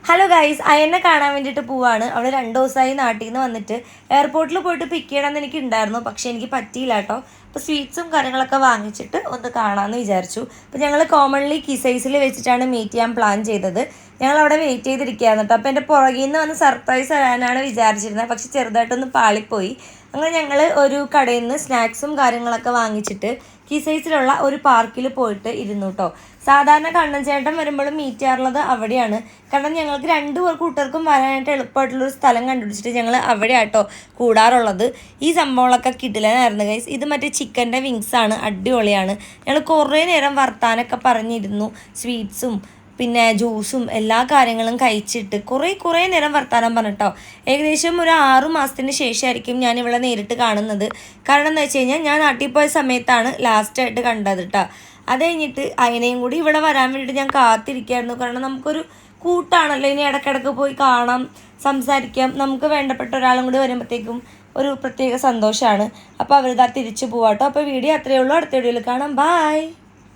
Hello guys, അയന്നെ കാണാൻ വേണ്ടിയിട്ട് പോവാണ്. അവൾ 2 ദിവസമായി നാട്ടിൽ നിന്ന് വന്നിട്ട് എയർപോർട്ടിൽ പോയിട്ട് പിക്ക് ചെയ്യണമെന്ന് എനിക്ക് ഉണ്ടായിരുന്നു. പക്ഷേ എനിക്ക് പറ്റിയില്ല കേട്ടോ. അപ്പോൾ സ്വീറ്റ്സും കാര്യങ്ങളൊക്കെ വാങ്ങിച്ചിട്ട് ഒന്ന് കാണാമെന്ന് വിചാരിച്ചു. അപ്പോൾ ഞങ്ങൾ കോമൺലി കിസൈസിൽ വെച്ചിട്ടാണ് മീറ്റ് ചെയ്യാൻ പ്ലാൻ ചെയ്തത്. ഞങ്ങൾ അവിടെ വെയിറ്റ് ചെയ്തിരിക്കുകയാണ് കേട്ടോ. അപ്പോൾ എൻ്റെ പുറകിൽ നിന്ന് വന്ന് സർപ്രൈസ് തരാനാണ് വിചാരിച്ചിരുന്നത്. പക്ഷേ ചെറുതായിട്ടൊന്ന് പാളിപ്പോയി. അങ്ങനെ ഞങ്ങൾ ഒരു കടയിൽ നിന്ന് സ്നാക്സും കാര്യങ്ങളൊക്കെ വാങ്ങിച്ചിട്ട് കിസൈസിലുള്ള ഒരു പാർക്കിൽ പോയിട്ട് ഇരുന്നു കേട്ടോ. സാധാരണ കണ്ണൻ ചേട്ടൻ വരുമ്പോഴും മീറ്റ് ചെയ്യാറുള്ളത് അവിടെയാണ്. കാരണം ഞങ്ങൾക്ക് 2 കൂട്ടർക്കും വരാനായിട്ട് എളുപ്പമായിട്ടുള്ളൊരു സ്ഥലം കണ്ടുപിടിച്ചിട്ട് ഞങ്ങൾ അവിടെ ആട്ടോ കൂടാറുള്ളത്. ഈ സംഭവങ്ങളൊക്കെ കിടിലനായിരുന്നു ഗൈസ്. ഇത് മറ്റേ ചിക്കൻ്റെ വിങ്സാണ്, അടിപൊളിയാണ്. ഞങ്ങൾ കുറേ നേരം വർത്താനൊക്കെ പറഞ്ഞിരുന്നു. സ്വീറ്റ്സും പിന്നെ ജ്യൂസും എല്ലാ കാര്യങ്ങളും കഴിച്ചിട്ട് കുറേ നേരം വർത്താനം പറഞ്ഞിട്ടോ. ഏകദേശം ഒരു 6 മാസത്തിന് ശേഷമായിരിക്കും ഞാൻ ഇവിടെ നേരിട്ട് കാണുന്നത്. കാരണം എന്താ വെച്ച് കഴിഞ്ഞാൽ ഞാൻ നാട്ടിൽ പോയ സമയത്താണ് ലാസ്റ്റായിട്ട് കണ്ടത് കേട്ടോ. അത് കഴിഞ്ഞിട്ട് അതിനെയും കൂടി ഇവിടെ വരാൻ വേണ്ടിയിട്ട് ഞാൻ കാത്തിരിക്കുകയായിരുന്നു. കാരണം നമുക്കൊരു കൂട്ടാണല്ലോ, ഇനി ഇടയ്ക്കിടയ്ക്ക് പോയി കാണാം, സംസാരിക്കാം. നമുക്ക് വേണ്ടപ്പെട്ട ഒരാളും കൂടി വരുമ്പോഴത്തേക്കും ഒരു പ്രത്യേക സന്തോഷമാണ്. അപ്പോൾ അവരിതാ തിരിച്ചു പോവാട്ടോ. അപ്പോൾ വീഡിയോ അത്രയേ ഉള്ളൂ. അടുത്ത വീഡിയോയിൽ കാണാം. ബായ്.